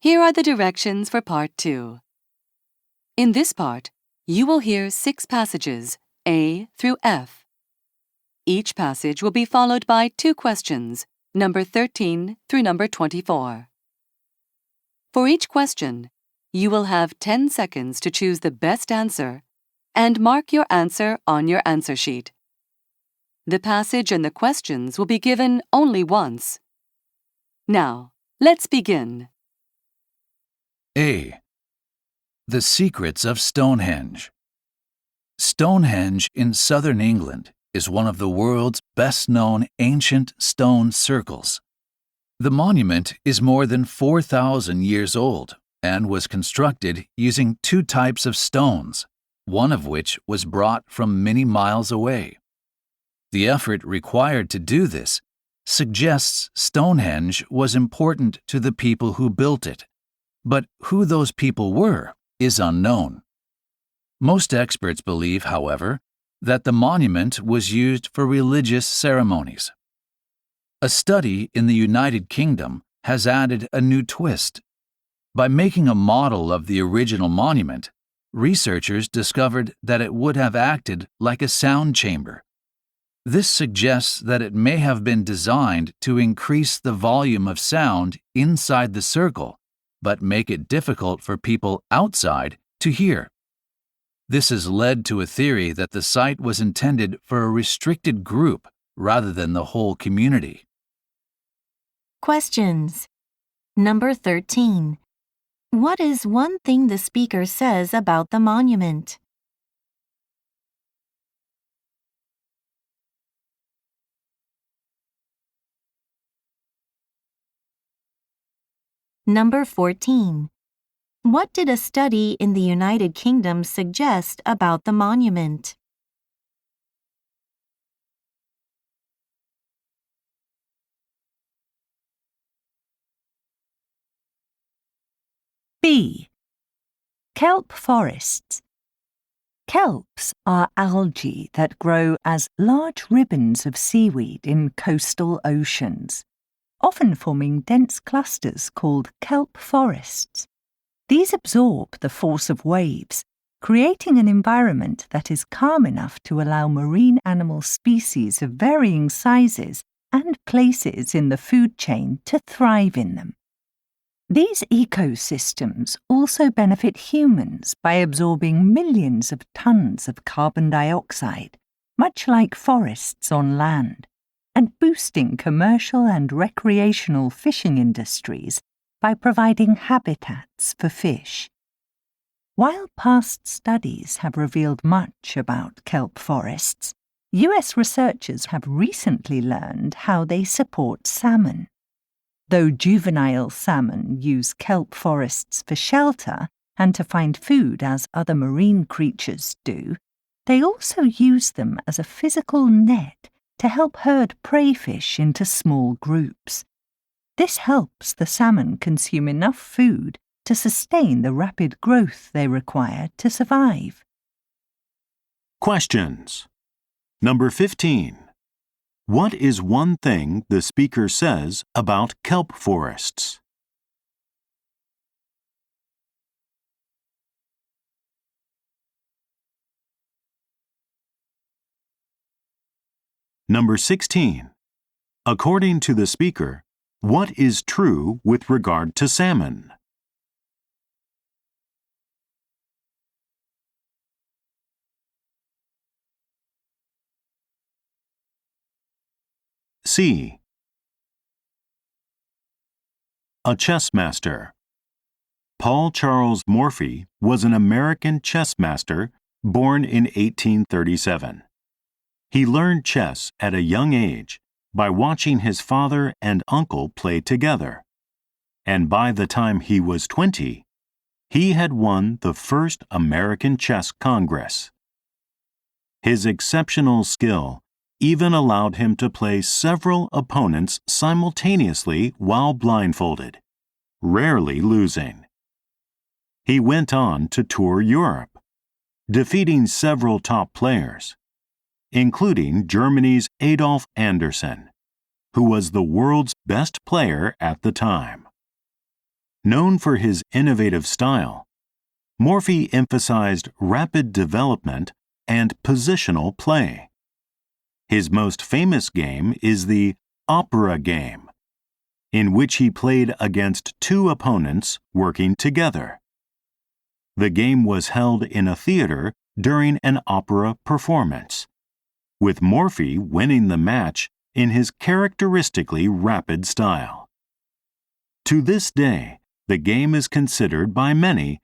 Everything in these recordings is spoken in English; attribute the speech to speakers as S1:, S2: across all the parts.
S1: Here are the directions for Part 2. In this part, you will hear 6 passages, A through F. Each passage will be followed by 2 questions, number 13 through number 24. For each question, you will have 10 seconds to choose the best answer and mark your answer on your answer sheet. The passage and the questions will be given only once. Now, let's begin.
S2: A. The secrets of Stonehenge. Stonehenge in southern England is one of the world's best-known ancient stone circles. The monument is more than 4,000 years old and was constructed using 2 types of stones, one of which was brought from many miles away. The effort required to do this suggests Stonehenge was important to the people who built it, but who those people were is unknown. Most experts believe, however, that the monument was used for religious ceremonies. A study in the United Kingdom has added a new twist. By making a model of the original monument, researchers discovered that it would have acted like a sound chamber. This suggests that it may have been designed to increase the volume of sound inside the circle, but make it difficult for people outside to hear. This has led to a theory that the site was intended for a restricted group rather than the whole community.
S3: Questions. Number 13. What is one thing the speaker says about the monument? Number 14. What did a study in the United Kingdom suggest about the monument?
S4: B. Kelp forests. Kelps are algae that grow as large ribbons of seaweed in coastal oceans, often forming dense clusters called kelp forests. These absorb the force of waves, creating an environment that is calm enough to allow marine animal species of varying sizes and places in the food chain to thrive in them. These ecosystems also benefit humans by absorbing millions of tons of carbon dioxide, much like forests on land, and boosting commercial and recreational fishing industries by providing habitats for fish. While past studies have revealed much about kelp forests, US researchers have recently learned how they support salmon. Though juvenile salmon use kelp forests for shelter and to find food as other marine creatures do, they also use them as a physical net to help herd prey fish into small groups. This helps the salmon consume enough food to sustain the rapid growth they require to survive.
S5: Questions. Number 15. What is one thing the speaker says about kelp forests? Number 16. According to the speaker, what is true with regard to salmon? C. A chess master. Paul Charles Morphy was an American chess master born in 1837. He learned chess at a young age by watching his father and uncle play together, and by the time he was 20, he had won the first American Chess Congress. His exceptional skill even allowed him to play several opponents simultaneously while blindfolded, rarely losing. He went on to tour Europe, defeating several top players, including Germany's Adolf Anderssen, who was the world's best player at the time. Known for his innovative style, Morphy emphasized rapid development and positional play. His most famous game is the opera game, in which he played against two opponents working together. The game was held in a theater during an opera performance, with Morphy winning the match in his characteristically rapid style. To this day, the game is considered by many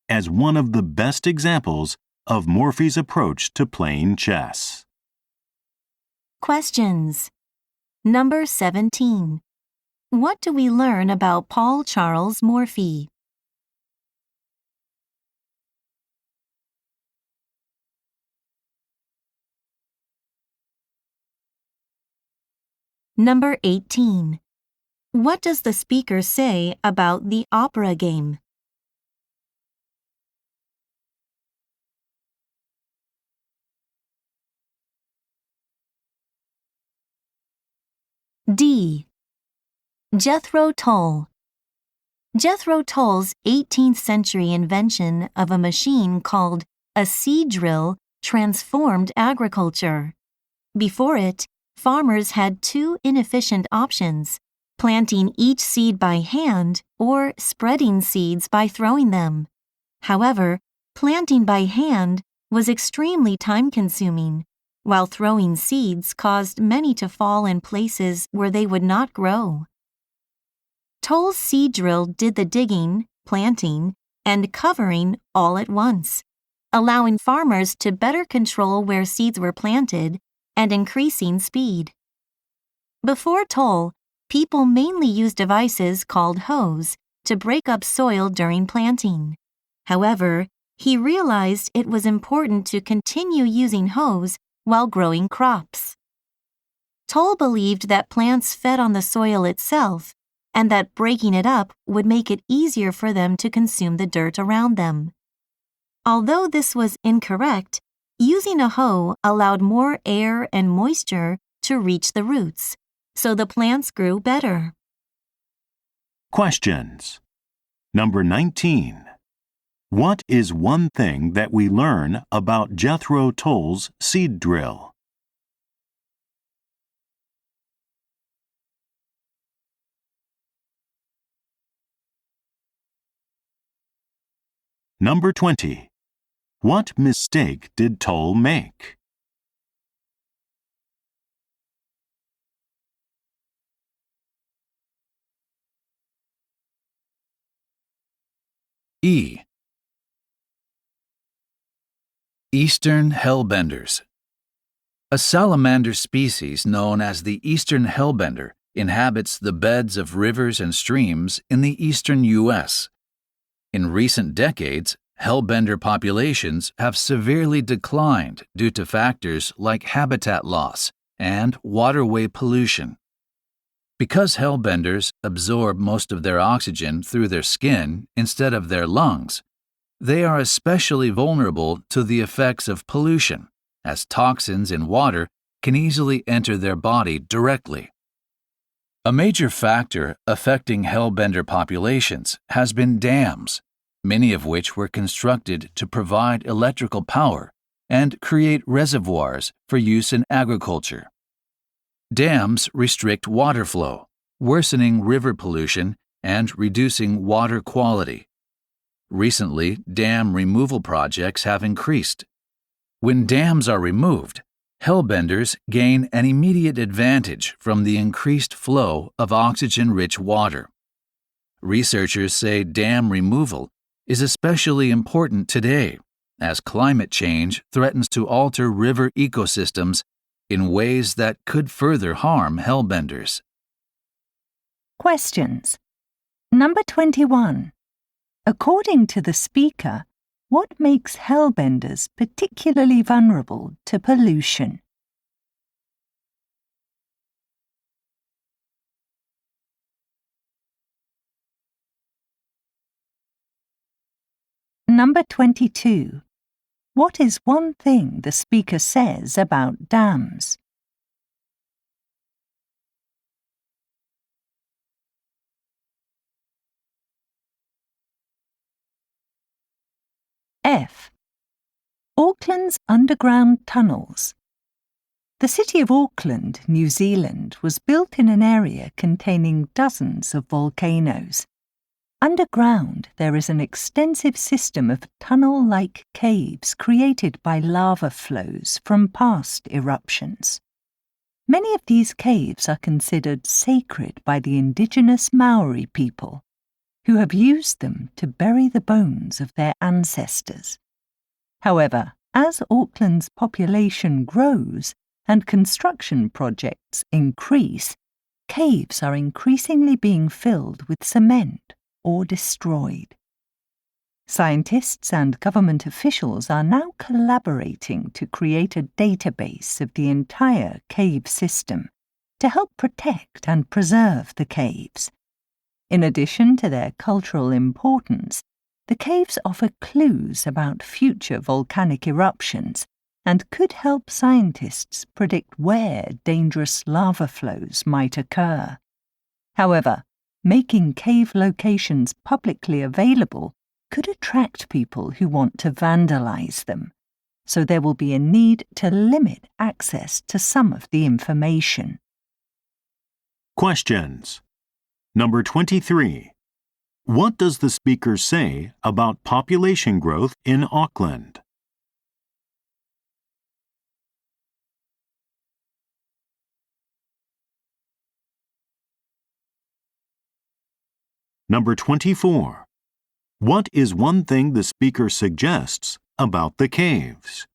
S5: as one of the best examples of Morphy's approach to playing chess.
S3: Questions. Number 17. What do we learn about Paul Charles Morphy? Number 18. What does the speaker say about the opera game? D. Jethro Tull. Jethro Tull's 18th century invention of a machine called a seed drill transformed agriculture. Before it, farmers had two inefficient options: planting each seed by hand or spreading seeds by throwing them. However, planting by hand was extremely time-consuming, while throwing seeds caused many to fall in places where they would not grow. Tull's seed drill did the digging, planting, and covering all at once, allowing farmers to better control where seeds were planted and increasing speed. Before Tull, people mainly used devices called hoes to break up soil during planting. However, he realized it was important to continue using hoes while growing crops. Tull believed that plants fed on the soil itself and that breaking it up would make it easier for them to consume the dirt around them. Although this was incorrect, using a hoe allowed more air and moisture to reach the roots, so the plants grew better.
S5: Questions. Number 19. What is one thing that we learn about Jethro Tull's seed drill? Number 20. What mistake did Tull make?
S2: E. Eastern hellbenders. A salamander species known as the eastern hellbender inhabits the beds of rivers and streams in the eastern U.S. In recent decades, hellbender populations have severely declined due to factors like habitat loss and waterway pollution. Because hellbenders absorb most of their oxygen through their skin instead of their lungs, they are especially vulnerable to the effects of pollution, as toxins in water can easily enter their body directly. A major factor affecting hellbender populations has been dams, many of which were constructed to provide electrical power and create reservoirs for use in agriculture. Dams restrict water flow, worsening river pollution and reducing water quality. Recently, dam removal projects have increased. When dams are removed, hellbenders gain an immediate advantage from the increased flow of oxygen-rich water. Researchers say dam removal is especially important today, as climate change threatens to alter river ecosystems in ways that could further harm hellbenders.
S4: Questions. Number 21. According to the speaker, what makes hellbenders particularly vulnerable to pollution? Number 22. What is one thing the speaker says about dams? F. Auckland's underground tunnels. The city of Auckland, New Zealand, was built in an area containing dozens of volcanoes. Underground, there is an extensive system of tunnel-like caves created by lava flows from past eruptions. Many of these caves are considered sacred by the indigenous Maori people, who have used them to bury the bones of their ancestors. However, as Auckland's population grows and construction projects increase, caves are increasingly being filled with cement or destroyed. Scientists and government officials are now collaborating to create a database of the entire cave system to help protect and preserve the caves. In addition to their cultural importance, the caves offer clues about future volcanic eruptions and could help scientists predict where dangerous lava flows might occur. However, making cave locations publicly available could attract people who want to vandalize them, so there will be a need to limit access to some of the information.
S5: Questions. Number 23. What does the speaker say about population growth in Auckland? Number 24. What is one thing the speaker suggests about the caves?